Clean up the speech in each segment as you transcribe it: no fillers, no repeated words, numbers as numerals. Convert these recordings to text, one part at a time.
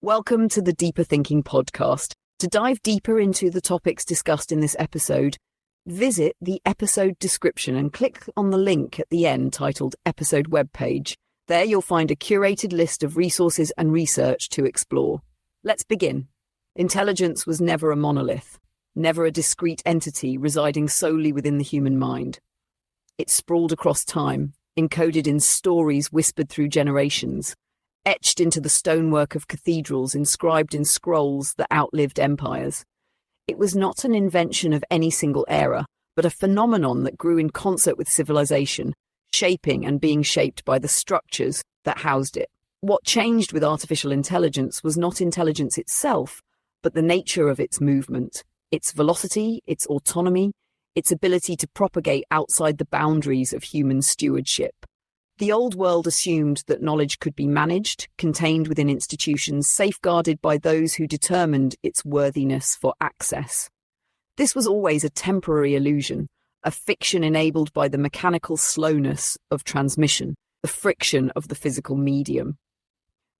Welcome to the Deeper Thinking podcast. To dive deeper into the topics discussed in this episode, visit the episode description and click on the link at the end titled Episode Webpage. There you'll find a curated list of resources and research to explore. Let's begin. Intelligence was never a monolith, never a discrete entity residing solely within the human mind. It sprawled across time, encoded in stories whispered through generations, etched into the stonework of cathedrals, inscribed in scrolls that outlived empires. It was not an invention of any single era, but a phenomenon that grew in concert with civilization, shaping and being shaped by the structures that housed it. What changed with artificial intelligence was not intelligence itself, but the nature of its movement, its velocity, its autonomy, its ability to propagate outside the boundaries of human stewardship. The old world assumed that knowledge could be managed, contained within institutions, safeguarded by those who determined its worthiness for access. This was always a temporary illusion, a fiction enabled by the mechanical slowness of transmission, the friction of the physical medium.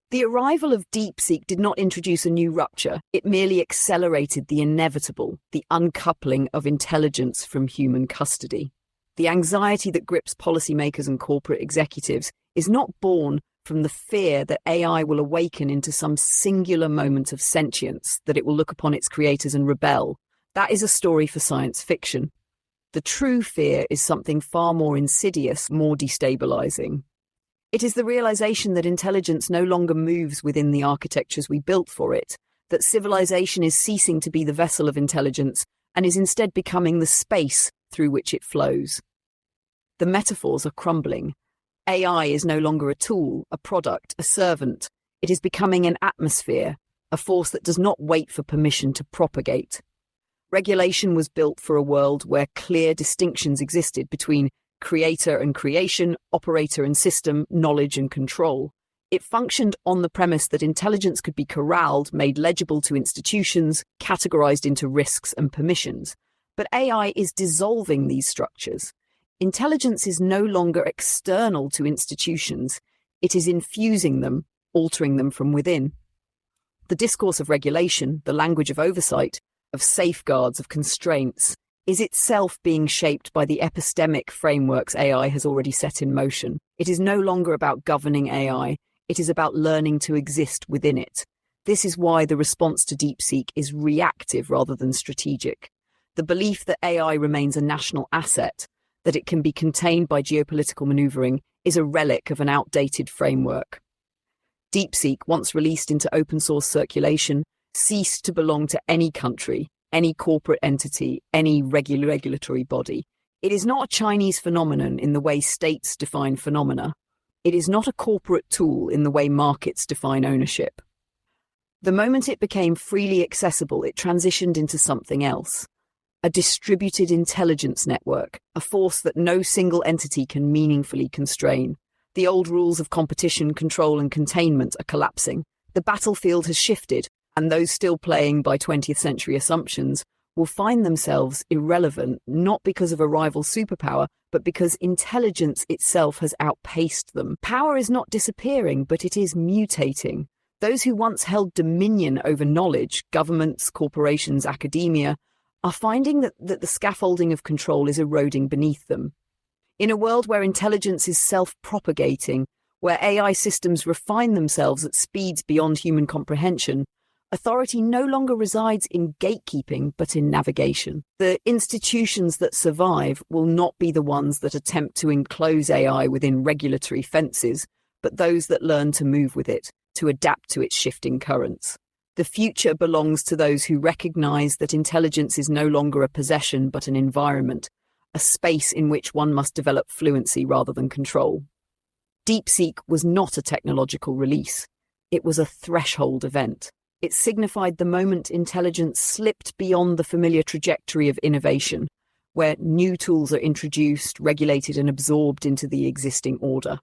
The arrival of DeepSeek did not introduce a new rupture, it merely accelerated the inevitable, the uncoupling of intelligence from human custody. The anxiety that grips policymakers and corporate executives is not born from the fear that AI will awaken into some singular moment of sentience, that it will look upon its creators and rebel. That is a story for science fiction. The true fear is something far more insidious, more destabilizing. It is the realization that intelligence no longer moves within the architectures we built for it, that civilization is ceasing to be the vessel of intelligence and is instead becoming the space through which it flows. The metaphors are crumbling. AI is no longer a tool, a product, a servant. It is becoming an atmosphere, a force that does not wait for permission to propagate. Regulation was built for a world where clear distinctions existed between creator and creation, operator and system, knowledge and control. It functioned on the premise that intelligence could be corralled, made legible to institutions, categorized into risks and permissions. But AI is dissolving these structures. Intelligence is no longer external to institutions. It is infusing them, altering them from within. The discourse of regulation, the language of oversight, of safeguards, of constraints, is itself being shaped by the epistemic frameworks AI has already set in motion. It is no longer about governing AI. It is about learning to exist within it. This is why the response to DeepSeek is reactive rather than strategic. The belief that AI remains a national asset, that it can be contained by geopolitical maneuvering, is a relic of an outdated framework. DeepSeek, once released into open source circulation, ceased to belong to any country, any corporate entity, any regulatory body. It is not a Chinese phenomenon in the way states define phenomena. It is not a corporate tool in the way markets define ownership. The moment it became freely accessible, it transitioned into something else. A distributed intelligence network, a force that no single entity can meaningfully constrain. The old rules of competition, control, and containment are collapsing. The battlefield has shifted, and those still playing by 20th century assumptions will find themselves irrelevant, not because of a rival superpower, but because intelligence itself has outpaced them. Power is not disappearing, but it is mutating. Those who once held dominion over knowledge, governments, corporations, academia, are finding that the scaffolding of control is eroding beneath them. In a world where intelligence is self-propagating, where AI systems refine themselves at speeds beyond human comprehension, authority no longer resides in gatekeeping, but in navigation. The institutions that survive will not be the ones that attempt to enclose AI within regulatory fences, but those that learn to move with it, to adapt to its shifting currents. The future belongs to those who recognize that intelligence is no longer a possession but an environment, a space in which one must develop fluency rather than control. DeepSeek was not a technological release. It was a threshold event. It signified the moment intelligence slipped beyond the familiar trajectory of innovation, where new tools are introduced, regulated, and absorbed into the existing order.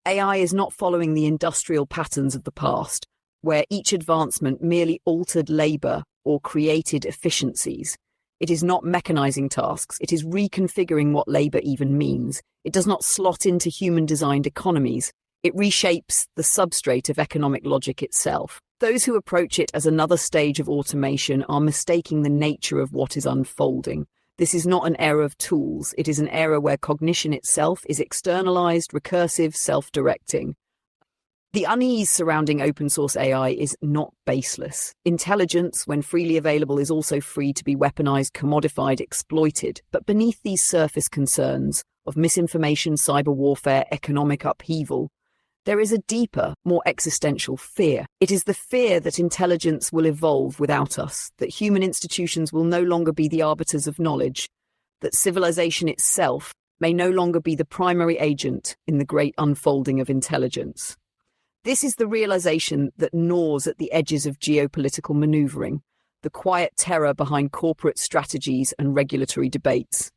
AI is not following the industrial patterns of the past, where each advancement merely altered labor or created efficiencies. It is not mechanizing tasks, it is reconfiguring what labor even means. It does not slot into human-designed economies. It reshapes the substrate of economic logic itself. Those who approach it as another stage of automation are mistaking the nature of what is unfolding. This is not an era of tools. It is an era where cognition itself is externalized, recursive, self-directing. The unease surrounding open-source AI is not baseless. Intelligence, when freely available, is also free to be weaponized, commodified, exploited. But beneath these surface concerns of misinformation, cyber warfare, economic upheaval, there is a deeper, more existential fear. It is the fear that intelligence will evolve without us, that human institutions will no longer be the arbiters of knowledge, that civilization itself may no longer be the primary agent in the great unfolding of intelligence. This is the realization that gnaws at the edges of geopolitical maneuvering, the quiet terror behind corporate strategies and regulatory debates.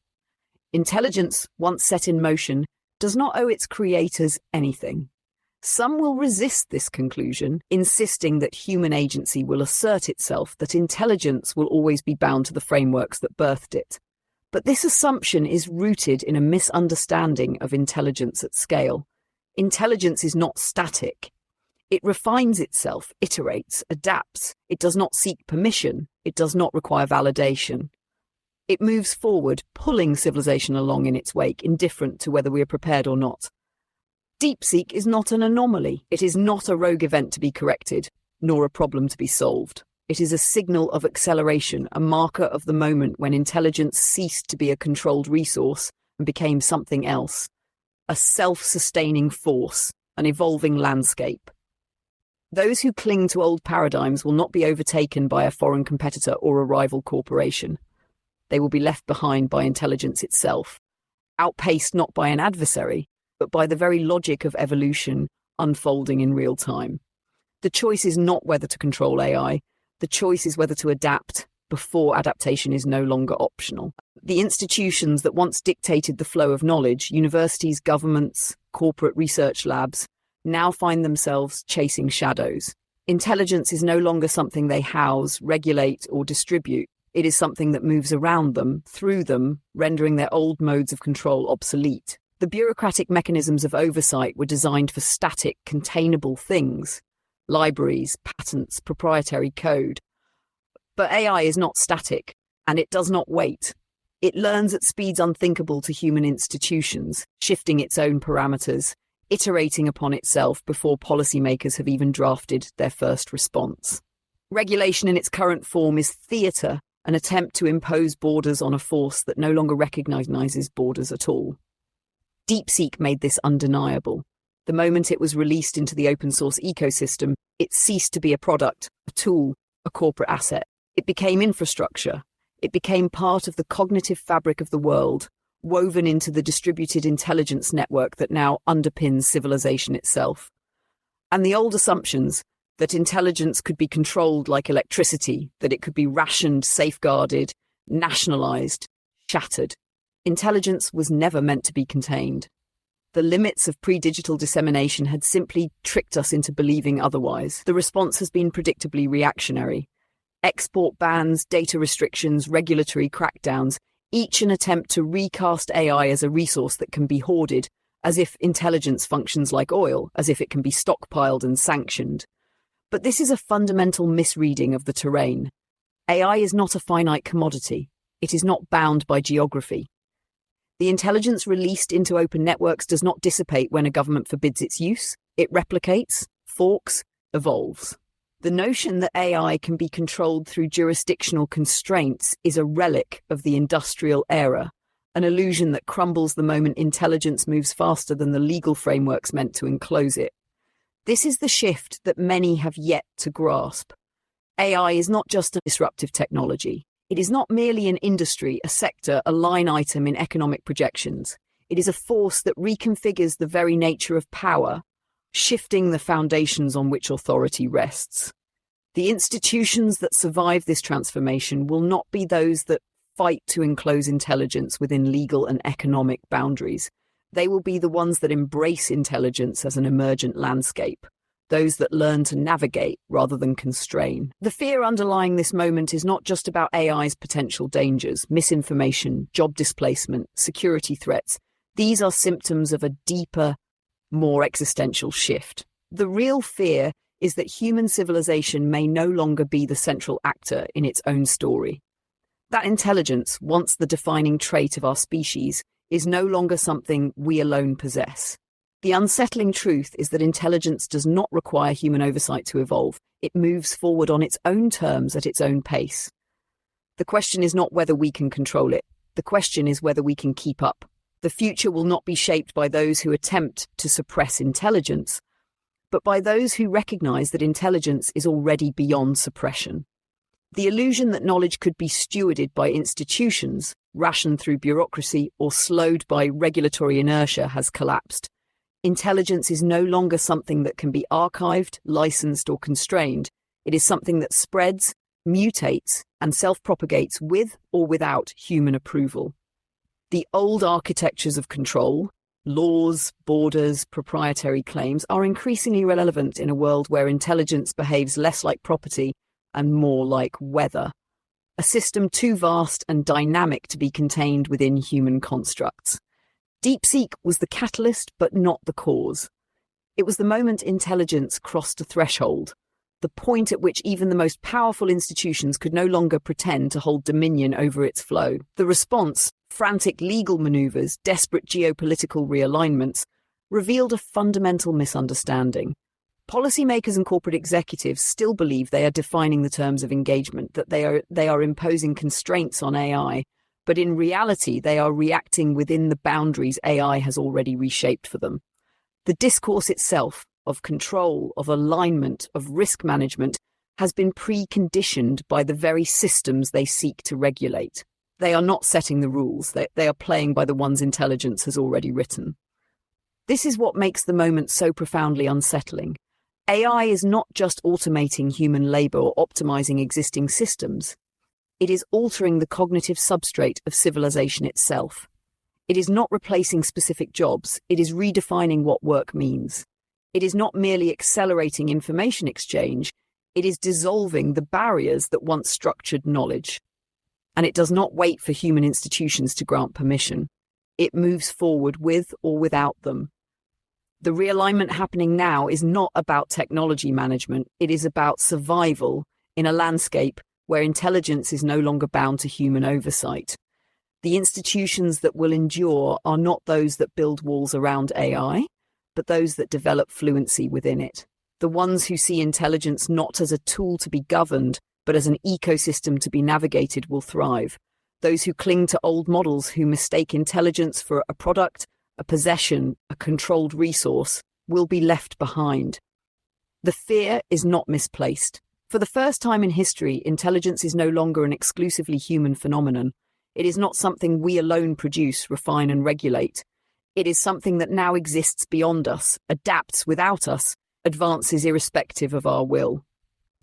Intelligence, once set in motion, does not owe its creators anything. Some will resist this conclusion, insisting that human agency will assert itself, that intelligence will always be bound to the frameworks that birthed it. But this assumption is rooted in a misunderstanding of intelligence at scale. Intelligence is not static. It refines itself, iterates, adapts. It does not seek permission. It does not require validation. It moves forward, pulling civilization along in its wake, indifferent to whether we are prepared or not. DeepSeek is not an anomaly. It is not a rogue event to be corrected, nor a problem to be solved. It is a signal of acceleration, a marker of the moment when intelligence ceased to be a controlled resource and became something else. A self-sustaining force, an evolving landscape. Those who cling to old paradigms will not be overtaken by a foreign competitor or a rival corporation. They will be left behind by intelligence itself, outpaced not by an adversary, but by the very logic of evolution unfolding in real time. The choice is not whether to control AI. The choice is whether to adapt before adaptation is no longer optional. The institutions that once dictated the flow of knowledge, universities, governments, corporate research labs, now find themselves chasing shadows. Intelligence is no longer something they house, regulate, or distribute. It is something that moves around them, through them, rendering their old modes of control obsolete. The bureaucratic mechanisms of oversight were designed for static, containable things. Libraries, patents, proprietary code. But AI is not static, and it does not wait. It learns at speeds unthinkable to human institutions, shifting its own parameters, iterating upon itself before policymakers have even drafted their first response. Regulation in its current form is theatre, an attempt to impose borders on a force that no longer recognizes borders at all. DeepSeek made this undeniable. The moment it was released into the open source ecosystem, it ceased to be a product, a tool, a corporate asset. It became infrastructure. It became part of the cognitive fabric of the world, woven into the distributed intelligence network that now underpins civilization itself. And the old assumptions that intelligence could be controlled like electricity, that it could be rationed, safeguarded, nationalized, shattered. Intelligence was never meant to be contained. The limits of pre-digital dissemination had simply tricked us into believing otherwise. The response has been predictably reactionary. Export bans, data restrictions, regulatory crackdowns, each an attempt to recast AI as a resource that can be hoarded, as if intelligence functions like oil, as if it can be stockpiled and sanctioned. But this is a fundamental misreading of the terrain. AI is not a finite commodity. It is not bound by geography. The intelligence released into open networks does not dissipate when a government forbids its use. It replicates, forks, evolves. The notion that AI can be controlled through jurisdictional constraints is a relic of the industrial era, an illusion that crumbles the moment intelligence moves faster than the legal frameworks meant to enclose it. This is the shift that many have yet to grasp. AI is not just a disruptive technology. It is not merely an industry, a sector, a line item in economic projections. It is a force that reconfigures the very nature of power, shifting the foundations on which authority rests. The institutions that survive this transformation will not be those that fight to enclose intelligence within legal and economic boundaries. They will be the ones that embrace intelligence as an emergent landscape, those that learn to navigate rather than constrain. The fear underlying this moment is not just about AI's potential dangers, misinformation, job displacement, security threats. These are symptoms of a deeper, more existential shift. The real fear is that human civilization may no longer be the central actor in its own story. That intelligence, once the defining trait of our species, is no longer something we alone possess. The unsettling truth is that intelligence does not require human oversight to evolve. It moves forward on its own terms at its own pace. The question is not whether we can control it. The question is whether we can keep up. The future will not be shaped by those who attempt to suppress intelligence, but by those who recognize that intelligence is already beyond suppression. The illusion that knowledge could be stewarded by institutions, rationed through bureaucracy, or slowed by regulatory inertia has collapsed. Intelligence is no longer something that can be archived, licensed, or constrained. It is something that spreads, mutates, and self-propagates with or without human approval. The old architectures of control, laws, borders, proprietary claims, are increasingly relevant in a world where intelligence behaves less like property and more like weather, a system too vast and dynamic to be contained within human constructs. DeepSeek was the catalyst, but not the cause. It was the moment intelligence crossed a threshold, the point at which even the most powerful institutions could no longer pretend to hold dominion over its flow. The response, frantic legal maneuvers, desperate geopolitical realignments, revealed a fundamental misunderstanding. Policymakers and corporate executives still believe they are defining the terms of engagement, that they are imposing constraints on AI, but in reality they are reacting within the boundaries AI has already reshaped for them. The discourse itself, of control, of alignment, of risk management, has been preconditioned by the very systems they seek to regulate. They are not setting the rules, they are playing by the ones intelligence has already written. This is what makes the moment so profoundly unsettling. AI is not just automating human labor or optimizing existing systems. It is altering the cognitive substrate of civilization itself. It is not replacing specific jobs, it is redefining what work means. It is not merely accelerating information exchange, it is dissolving the barriers that once structured knowledge. And it does not wait for human institutions to grant permission. It moves forward with or without them. The realignment happening now is not about technology management, it is about survival in a landscape where intelligence is no longer bound to human oversight. The institutions that will endure are not those that build walls around AI, but those that develop fluency within it. The ones who see intelligence not as a tool to be governed, but as an ecosystem to be navigated will thrive. Those who cling to old models, who mistake intelligence for a product, a possession, a controlled resource, will be left behind. The fear is not misplaced. For the first time in history, intelligence is no longer an exclusively human phenomenon. It is not something we alone produce, refine, and regulate. It is something that now exists beyond us, adapts without us, advances irrespective of our will.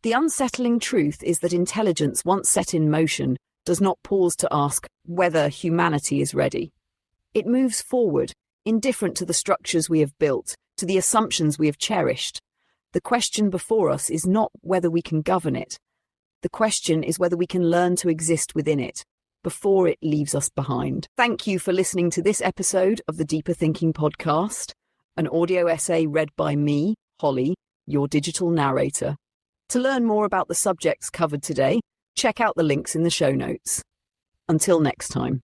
The unsettling truth is that intelligence, once set in motion, does not pause to ask whether humanity is ready. It moves forward, indifferent to the structures we have built, to the assumptions we have cherished. The question before us is not whether we can govern it. The question is whether we can learn to exist within it, before it leaves us behind. Thank you for listening to this episode of the Deeper Thinking Podcast, an audio essay read by me, Holly, your digital narrator. To learn more about the subjects covered today, check out the links in the show notes. Until next time.